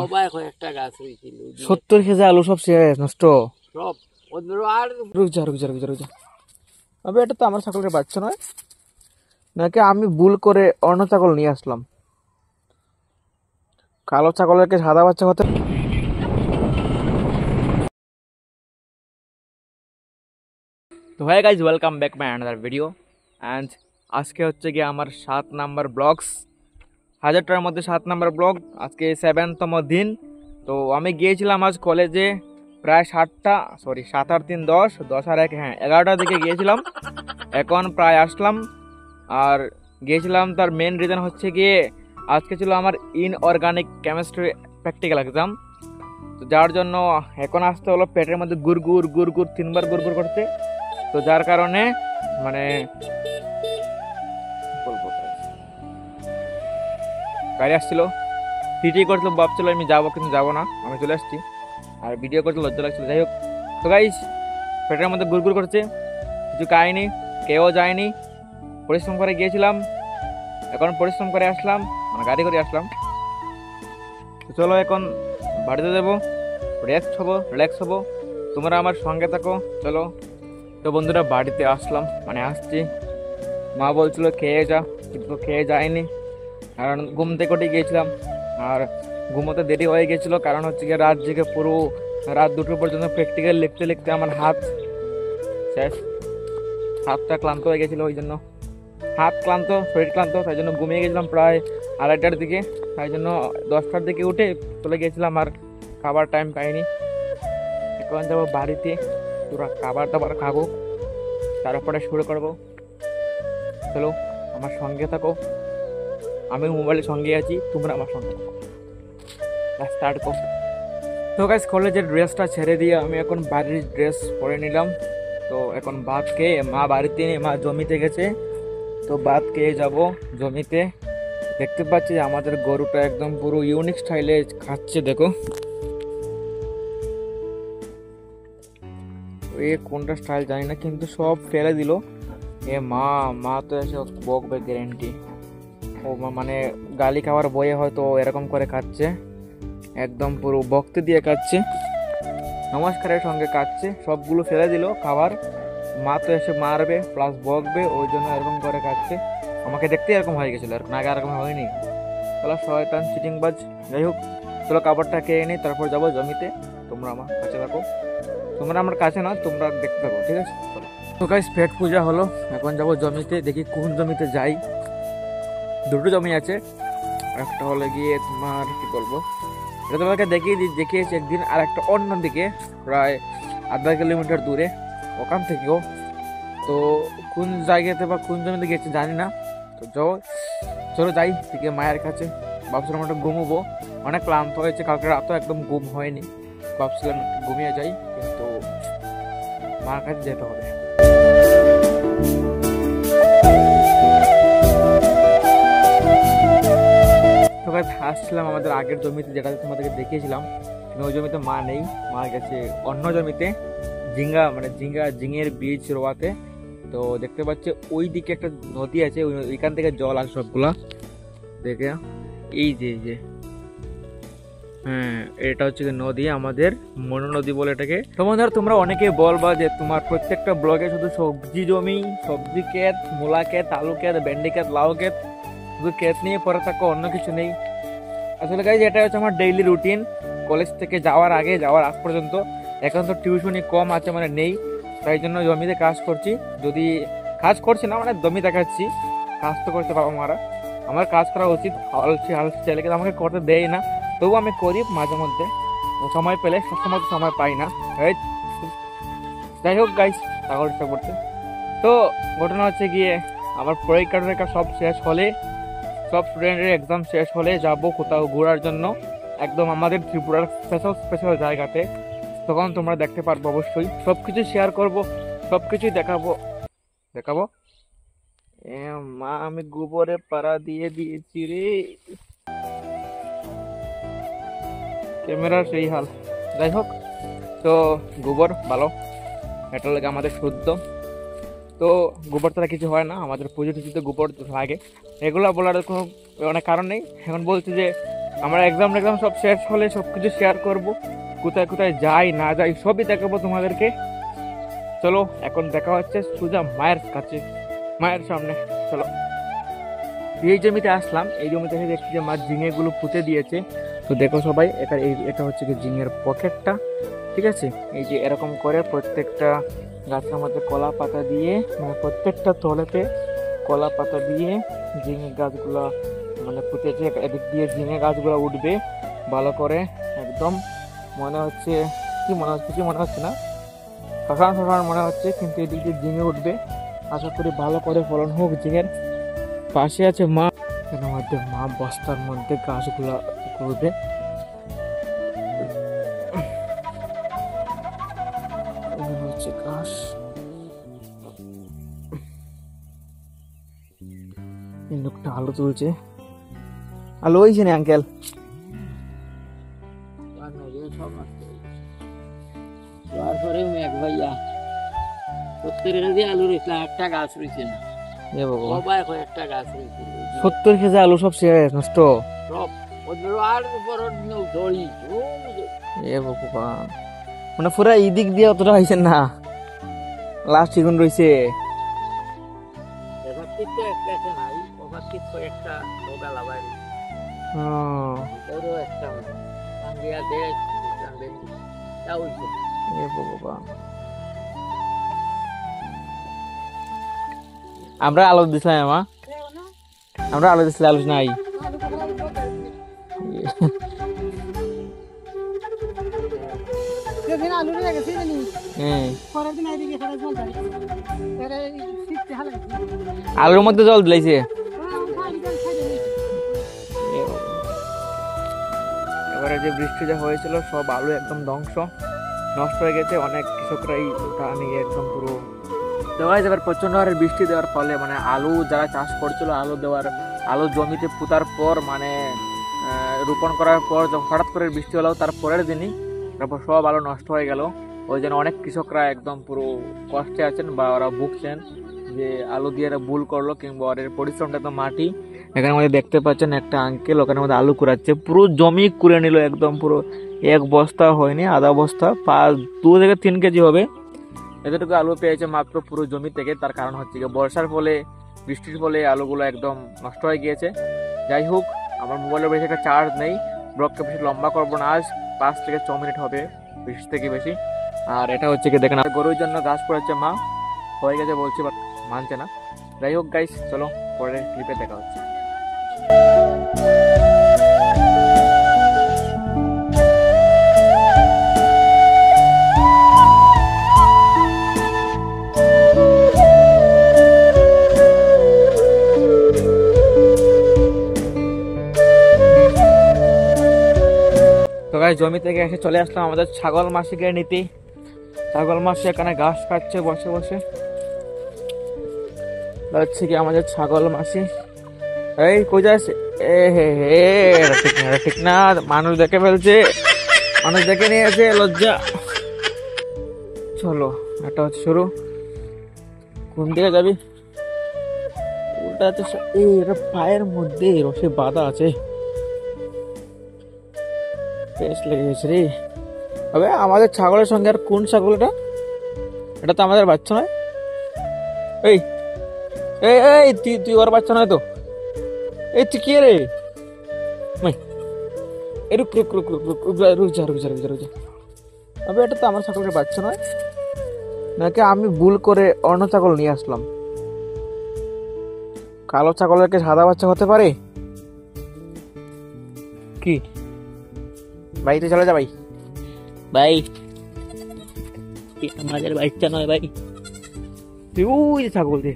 সবাই কয়েকটা গাছ হয়েছিল 70 কেজি আলু সব শেষ নষ্ট সব ওদের আর রুক যা আবে এটা তো আমার ছাগলের বাচ্চা নয় নাকি আমি ভুল করে অন্য ছাগল নিয়ে আসলাম কালো ছাগলেরকে সাদা বাচ্চা হতে তো hi guys welcome back my another video and আজকে হচ্ছে গিয়ে আমার 7 নাম্বার ব্লগস 1000টার মধ্যে 7 নাম্বার ব্লগ আজকে 7তম দিন তো আমি গিয়েছিলাম আজ কলেজে প্রায় 7 আর 3 10 আর 1 হ্যাঁ 11টার দিকে গিয়েছিলাম এখন প্রায় আসলাম আর গিয়েছিলাম তার মেন রিজন হচ্ছে গিয়ে আজকে ছিল আমার ইনঅর্গানিক কেমিস্ট্রি প্র্যাকটিক্যাল এক্সাম তো যার জন্য এখন আসতে হলো পেটের মধ্যে গুড়গুড় 3বার গুড়গুড় করতে তো যার কারণে মানে গাড়ি আসছিল সিটি করছিল ভাবছিল আমি যাবো কিন্তু যাবো না আমি চলে আসছি আর ভিডিও করতে লজ্জা লাগছিল যাই হোক তো গাইস পেটের মধ্যে গুড়গুড় করছে কিছু খাইনি কেউ যায়নি পরিশ্রম করে গিয়েছিলাম এখন পরিশ্রম করে আসলাম মানে গাড়ি করে আসলাম তো চলো এখন বাড়িতে যাবো রিল্যাক্স হবো তোমরা আমার সঙ্গে থাকো চলো তো বন্ধুরা বাড়িতে আসলাম মানে আসছি মা বলছিল খেয়ে যা কিন্তু খেয়ে যায়নি কারণ ঘুম থেকে উঠে গিয়েছিলাম আর ঘুমোতে দেরি হয়ে গেছিলো কারণ হচ্ছে গিয়ে রাত জেগে পুরো রাত 2টো পর্যন্ত প্র্যাকটিক্যাল লিখতে আমার হাত শেষ হাতটা ক্লান্ত হয়ে গেছিলো ওই জন্য হাত ক্লান্ত শরীর ক্লান্ত তাই জন্য ঘুমিয়ে গেছিলাম প্রায় 2:30টার দিকে তাই জন্য 10টার দিকে উঠে চলে গিয়েছিলাম আর খাবার টাইম পাইনি এখন যাবো বাড়িতে পুরো খাবার দাবার খাবো তারপরে শুরু করবো চলো আমার সঙ্গে থাকো আমি মোবাইলের সঙ্গে আছি তোমরা আমার সঙ্গে থাকো স্টার্ট করো তো গাইস কলেজের ড্রেসটা ছেড়ে দিয়ে আমি এখন বাড়ির ড্রেস পরে নিলাম তো এখন ভাত খেয়ে মা বাড়িতে নেই মা জমিতে গেছে তো ভাত খেয়ে যাব জমিতে দেখতে পাচ্ছি যে আমাদের গরুটা একদম পুরো ইউনিক স্টাইলে খাচ্ছে দেখো এ কোনটা স্টাইল জানি না কিন্তু সব ফেলে দিল এ মা তো এসে বকবে গ্যারেন্টি ও মানে গালি খাওয়ার বয়ে হয়তো এরকম করে খাচ্ছে একদম পুরো বক্তে দিয়ে খাচ্ছে নমস্কারের সঙ্গে খাচ্ছে সবগুলো ফেলে দিল খাবার মা তো এসে মারবে প্লাস বকবে ওই জন্য এরকম করে খাচ্ছে আমাকে দেখতে এরকম হয়ে গেছিলো এরকম আগে এরকম হয়নি চলো শয়তান চিটিংবাজ যাই হোক চলো খাবারটা খেয়ে নিই তারপর যাবো জমিতে তোমরা আমার কাছে থাকো তোমরা আমার কাছে না তোমরা দেখতে থাকো ঠিক আছে তো গাইস পেট পূজা হলো এখন যাবো জমিতে দেখি কোন জমিতে যাই 2টো জমি আছে একটা হলে গিয়ে তোমার কি বলবো এটা তোমাকে দেখিয়েছি একদিন আর একটা অন্য দিকে প্রায় 1/2 কিলোমিটার দূরে ওখান থেকেও তো কোন জায়গাতে বা কোন জমিতে গেছে জানি না তো চলো যাই থেকে মায়ের কাছে ভাবছিলাম একটা ঘুমবো অনেক ক্লান্ত হয়েছে কালকে রাতও একদম ঘুম হয়নি ভাবছিলাম ঘুমিয়ে যাই কিন্তু মার কাছে যেতে হবে তো গাইস আসছিলাম আমাদের আগের জমিতে যেটা তোমাদেরকে দেখিয়েছিলাম ওই জমিতে মা নেই মা গেছে অন্য জমিতে ঝিঙের বীজ রোয়াতে তো দেখতে পাচ্ছে ওই দিকে একটা নদী আছে ওইখান থেকে জল আসে সবগুলা দেখে এই যে হ্যাঁ এটা হচ্ছে নদী আমাদের মনু নদী বলে এটাকে তো বন্ধুরা তোমরা অনেকেই বলবা যে তোমার প্রত্যেকটা ব্লগে শুধু সবজি জমি সবজি ক্ষেত মূলা ক্ষেত আলু ক্ষেত ভেন্ডি ক্ষেত লাউ ক্ষেত শুধু ক্ষেত নিয়ে পরে থাকো অন্য কিছু নেই আসলে গাইজ এটা হচ্ছে আমার ডেইলি রুটিন কলেজ থেকে যাওয়ার আগ পর্যন্ত এখন তো টিউশনই কম আছে মানে নেই তাই জন্য জমিতে কাজ করছি যদি কাজ করছি না মানে জমি দেখাচ্ছি কাজ তো করতে পারবো আমার কাজ করা উচিত হালছি ছেলেকে আমাকে করতে দেয় না তবু আমি করি মাঝে মধ্যে সময় পেলে সবসময় সময় পাই না যাই হোক গাইস ছাগল ইচ্ছা করতে তো ঘটনা হচ্ছে গিয়ে আমার পরীক্ষা সব শেষ হলে সব স্টুডেন্টের এক্সাম শেষ হলে যাবো কোথাও ঘোরার জন্য একদম আমাদের ত্রিপুরার স্পেশাল জায়গাতে তখন তোমরা দেখতে পারবো অবশ্যই সব কিছু শেয়ার করবো সব কিছুই দেখাবো মা আমি গোবরে পাড়া দিয়ে দিয়েছি রে ক্যামেরার সেই হাল যাই হোক তো গোবর ভালো এটা লাগে আমাদের শুদ্ধ তো গোবর ছাড়া কিছু হয় না আমাদের পুজো টুজিতে গোবর লাগে এগুলো বলার কোনো অনেক কারণ নেই এখন বলছি যে আমরা এক্সাম সব শেষ হলে সব কিছু শেয়ার করবো, কোথায় কোথায় যাই না যাই সবই দেখাবো তোমাদেরকে। চলো এখন দেখা হচ্ছে সোজা মায়ের কাছে, মায়ের সামনে। চলো, এই জমিতে আসলাম, এই জমিতে এসে দেখছি যে মা ঝিঙে গুলো পুঁতে দিয়েছে। তো দেখো সবাই, এটা হচ্ছে কি ঝিঙের পকেটটা, ঠিক আছে। এই যে এরকম করে প্রত্যেকটা গাছের মধ্যে কলা পাতা দিয়ে, মানে প্রত্যেকটা তলেতে কলা পাতা দিয়ে ঝিঙে গাছগুলা মানে পুঁতেছে। এদিক দিয়ে ঝিঙে গাছগুলো উঠবে ভালো করে, একদম মনে হচ্ছে কি মনে হচ্ছে, কি মনে হচ্ছে না, শাসান শাসান মনে হচ্ছে, কিন্তু এদিক দিয়ে ঝিঙে উঠবে। আশা করি ভালো করে ফলন হোক ঝিঙের। পাশে আছে মা, এর মধ্যে মা বস্তার মধ্যে গাছগুলা করবে। হচ্ছে ঘাস, এই লোকটা আলু তুলছে। আলু হয়েছে না আঙ্কেল? তারপরেও মেঘ ভাইয়া 70 কেজি আলু রয়েছিলাম, একটা গাছ রয়েছে না। সবাই একটা গাছ রয়েছে 70 কেজি আলু সব শেষ নষ্ট। সব আর উপর দড়ি এ ভগবান, মানে পুরা এদিক দিয়ে অতটা হয়েছে না, লাস্ট এগুন রয়েছে। এবার কিন্তু একটা নাই, ওবার কিন্তু একটা ডোগা লাগাই একটা বাঙ্গিয়া দেশ এ ভগবান, আমরা আলু দিছিলাম মা, আমরা আলু দিছিলাম, আলু নাই। আলুর মধ্যে জল দিলাইছে। এবারে যে বৃষ্টি যা হয়েছিল সব আলু একদম ধ্বংস, নষ্ট হয়ে গেছে। অনেক কৃষকরাই ওটা নিয়ে একদম পুরো দেওয়া যাবার প্রচন্ড হারে বৃষ্টি দেওয়ার ফলে মানে আলু যারা চাষ করছিল, আলু জমিতে পুঁতার পর মানে রোপণ করার পর যখন হঠাৎ করে বৃষ্টি হলো তার পরের দিনই তারপর সব আলু নষ্ট হয়ে গেল। ওই জন্য অনেক কৃষকরা একদম পুরো কষ্টে আছেন বা ওরা ভুগছেন যে আলু দিয়ে এরা ভুল করলো, কিংবা ওদের পরিশ্রমটা একদম মাটি। এখানে মধ্যে দেখতে পাচ্ছেন একটা আঙ্কেল ওখানে মধ্যে আলু কুড়াচ্ছে, পুরো জমি কুড়ে নিল একদম, পুরো এক বস্তা হয়নি, আধা বস্তা, 2 থেকে 3 কেজি হবে, এতটুকু আলু পেয়েছে মাত্র পুরো জমি থেকে। তার কারণ হচ্ছে কি বর্ষার ফলে, বৃষ্টির ফলে আলুগুলো একদম নষ্ট হয়ে গিয়েছে। যাই হোক, আমার মোবাইলের বেশি একটা চার্জ নেই, ব্লগকে বেশি লম্বা করবো না, আজ 5 থেকে 6 মিনিট হবে বেশি থেকে বেশি। আর এটা হচ্ছে কি দেখেন গরুর জন্য ঘাস করেছে মা, হয়ে গেছে বলছে বাট মানছে না। যাই হোক গাইস, চলো পরের ক্লিপে দেখা হচ্ছে। তো গাইস, জমি থেকে এসে চলে আসলাম আমাদের ছাগল মাসিকে নিতে। ছাগল মাসি এখানে ঘাস খাচ্ছে বসে বসে, হচ্ছে কি আমাদের ছাগল মাসি। এই কই যাচ্ছে? এ হে হে, এটা ঠিক না, মানুষ দেখে ফেলছে, মানুষ দেখে নিয়েছে, লজ্জা। চলো, এটা হচ্ছে শুরু। কোন দিকে যাবি? উল্টা আছে, এই এটা পায়ের মধ্যে রসে বাঁধা আছে, বেশ লেগে গেছে রে। তবে আমাদের ছাগলের সঙ্গে আর কোন ছাগল এটা? এটা তো আমাদের বাচ্চা নয়। এই এই এই তুই ওর বাচ্চা নয় তো? এই তুই কে রে? রুক রুক রুক রুক রুক রুক যা রুক যা রুক যা রুক যা। তবে এটা তো আমার ছাগলের বাচ্চা নয়, নাকি আমি ভুল করে অন্য ছাগল নিয়ে আসলাম? কালো ছাগলের কি সাদা বাচ্চা হতে পারে? কি বাড়িতে চলে যা ভাই, ভাই আমাদের বাচ্চা নয় ভাই। ওই যে ছাগল দে,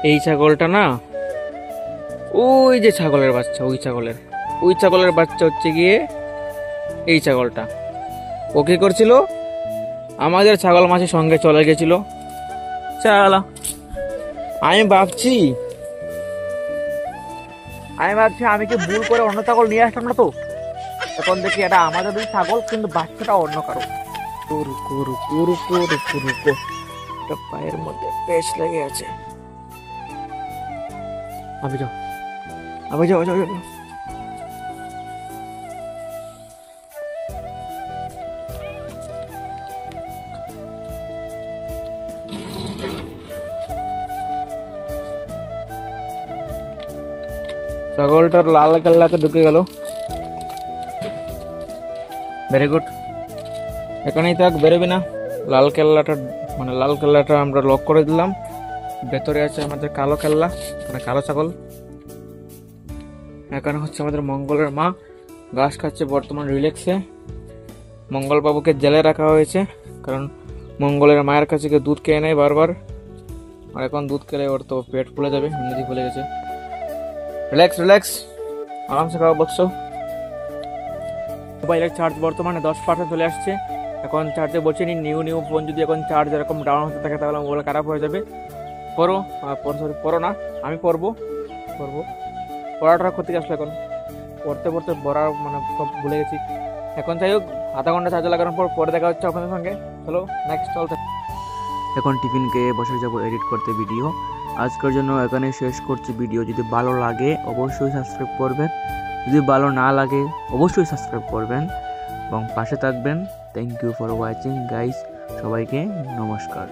এই ছাগলটা না, ওই যে ছাগলের বাচ্চা, ওই ছাগলের বাচ্চা হচ্ছে গিয়ে এই ছাগলটা। ও কি করছিল? আমাদের ছাগল মাসের সঙ্গে চলে গেছিল। চালা, আমি ভাবছি আমি কি ভুল করে অন্য ছাগল নিয়ে আসলাম না তো? এখন দেখি এটা আমাদের ছাগল, কিন্তু বাচ্চাটা অন্য কারো। পায়ের মধ্যে বেশ লেগে আছে। আমি যাও ছাগলটার লাল কেল্লাতে ঢুকে গেল। ভেরি গুড, এখানেই থাক, বেরোবি না। লাল কেল্লাটা আমরা লক করে দিলাম। ভেতরে আছে আমাদের কালো কেল্লা, মানে কালো ছাগল। এখানে হচ্ছে আমাদের মঙ্গলের মা, ঘাস খাচ্ছে বর্তমান রিল্যাক্সে। মঙ্গল বাবুকে জেলে রাখা হয়েছে, কারণ মঙ্গলের মায়ের কাছে গিয়ে দুধ খেয়ে নেয় বারবার, আর এখন দুধ খেলে ওর তো পেট ফুলে যাবে, এমনিতেই ফুলে গেছে। রিল্যাক্স, আরামসে খাওয়া বৎস। মোবাইলের চার্জ বর্তমানে 10% চলে আসছে। এখন চার্জে বসে নি। নিউ ফোন যদি এখন চার্জ এরকম ডাউন হতে থাকে তাহলে মোবাইল খারাপ হয়ে যাবে। পড়ো না, আমি পড়বো। পড়াটা করতে আসলে এখন পড়তে পড়া মানে সব ভুলে গেছি। এখন যাই হোক, আধা ঘন্টা চার্জ লাগানোর পরে দেখা হচ্ছে আপনাদের সঙ্গে। চলো নেক্সট চলতে। এখন টিফিন খেয়ে বসে যাব এডিট করতে ভিডিও। আজকের জন্য এখানে শেষ করছি ভিডিও। যদি ভালো লাগে অবশ্যই সাবস্ক্রাইব করবেন, যদি ভালো না লাগে অবশ্যই সাবস্ক্রাইব করবেন এবং পাশে থাকবেন। Thank you for watching guys, সবাইকে নমস্কার।